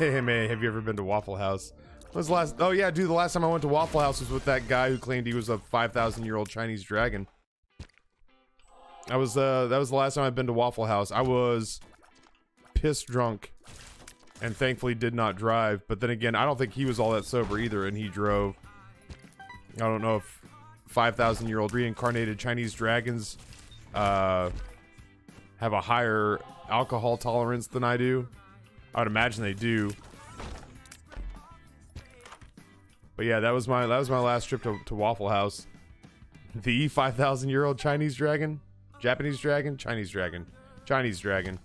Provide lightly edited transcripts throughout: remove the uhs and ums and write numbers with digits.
Hey man, have you ever been to Waffle House? When was the last? Oh yeah, dude. The last time I went to Waffle House was with that guy who claimed he was a 5,000-year-old Chinese dragon. That was the last time I've been to Waffle House. I was piss drunk, and thankfully did not drive. But then again, I don't think he was all that sober either, and he drove. I don't know if 5,000-year-old reincarnated Chinese dragons have a higher alcohol tolerance than I do. I would imagine they do. But yeah, that was my last trip to Waffle House. The 5,000-year-old Chinese dragon, Japanese dragon, Chinese dragon, Chinese dragon.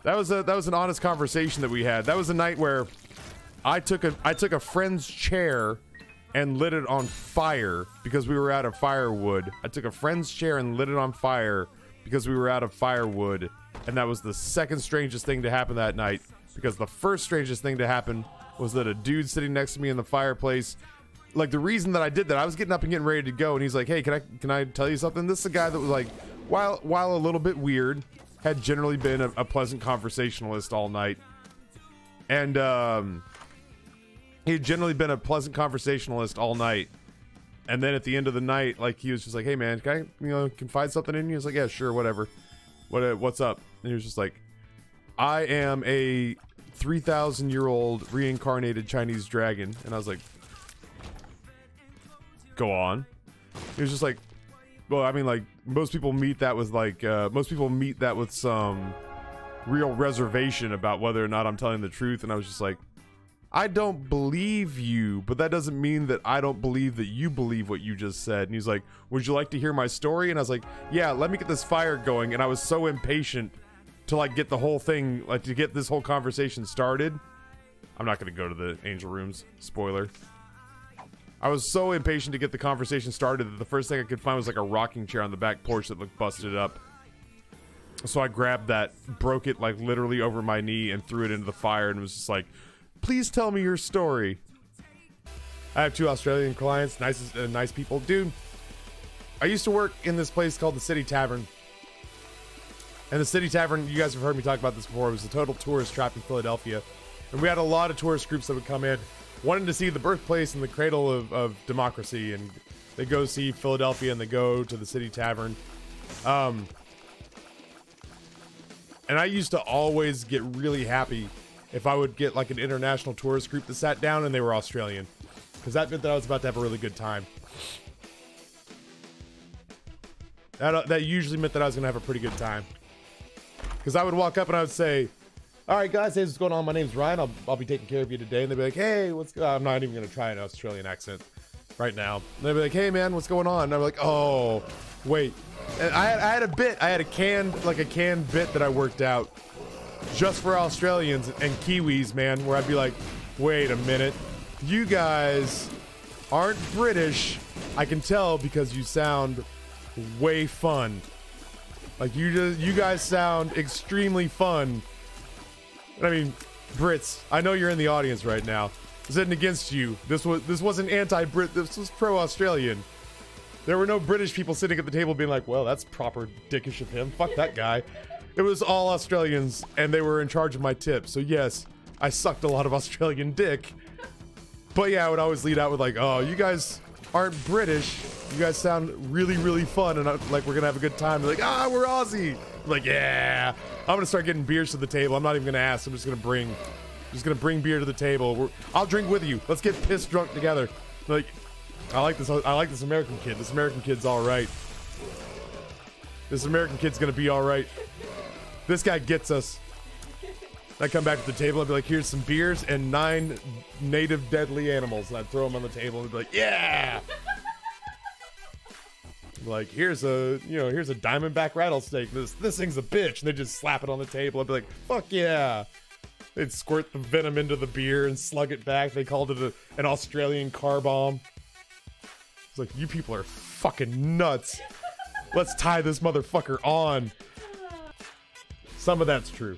That was an honest conversation that we had. That was a night where I took a friend's chair and lit it on fire because we were out of firewood. I took a friend's chair and lit it on fire because we were out of firewood, and that was the second strangest thing to happen that night. Because the first strangest thing to happen was that a dude sitting next to me in the fireplace, like the reason that I did that, I was getting up and getting ready to go, and he's like, "Hey, can I tell you something?" This is a guy that was like, while a little bit weird, had generally been a pleasant conversationalist all night, and he had generally been a pleasant conversationalist all night. And then at the end of the night, like, he was just like, "Hey man, can I confide something in you?" He was like, "Yeah, sure, whatever. What's up?" And he was just like, "I am a 3,000-year-old reincarnated Chinese dragon." And I was like, "Go on." He was just like, "Well, I mean, like, most people meet that with some real reservation about whether or not I'm telling the truth." And I was just like, "I don't believe you, but that doesn't mean that I don't believe that you believe what you just said." And he's like, "Would you like to hear my story?" And I was like, "Yeah, let me get this fire going." And I was so impatient to like get the whole thing, like to get this whole conversation started. I'm not going to go to the angel rooms. Spoiler. I was so impatient to get the conversation started that the first thing I could find was like a rocking chair on the back porch that looked busted up. So I grabbed that, broke it like literally over my knee, and threw it into the fire, and was just like, "Please tell me your story." I have 2 Australian clients, nice people. Dude, I used to work in this place called the City Tavern. And the City Tavern, you guys have heard me talk about this before, it was a total tourist trap in Philadelphia. And we had a lot of tourist groups that would come in wanting to see the birthplace and the cradle of democracy. And they go see Philadelphia and they go to the City Tavern. And I used to always get really happy if I would get like an international tourist group that sat down and they were Australian. Because that meant that I was about to have a really good time. That usually meant that I was going to have a pretty good time. Because I would walk up and I would say, "All right, guys, hey, what's going on? My name's Ryan. I'll be taking care of you today." And they'd be like, "Hey, what's going on?" I'm not even going to try an Australian accent right now. And they'd be like, "Hey, man, what's going on?" And I'm like, "Oh, wait." And I had a bit. I had a canned bit that I worked out just for Australians and Kiwis, man, where I'd be like, "Wait a minute. You guys aren't British. I can tell because you sound way fun. Like, you guys sound extremely fun." I mean, Brits, I know you're in the audience right now. This isn't against you. This wasn't anti-Brit. This was pro-Australian. There were no British people sitting at the table being like, "Well, that's proper dickish of him. Fuck that guy." It was all Australians, and they were in charge of my tip. So yes, I sucked a lot of Australian dick. But yeah, I would always lead out with like, "Oh, you guys aren't British. You guys sound really, really fun, and like we're gonna have a good time." They're like, "Ah, we're Aussie." I'm like, "Yeah." I'm gonna start getting beers to the table. I'm not even gonna ask. I'm just gonna bring beer to the table. I'll drink with you. Let's get pissed drunk together. Like, I like this American kid. This American kid's all right. This American kid's gonna be all right. This guy gets us. I come back to the table and be like, "Here's some beers and 9 native deadly animals." And I'd throw them on the table and be like, "Yeah." Like, here's a diamondback rattlesnake. This thing's a bitch. And they just slap it on the table. I'd be like, "Fuck yeah." They'd squirt the venom into the beer and slug it back. They called it an Australian car bomb. It's like, you people are fucking nuts. Let's tie this motherfucker on. Some of that's true.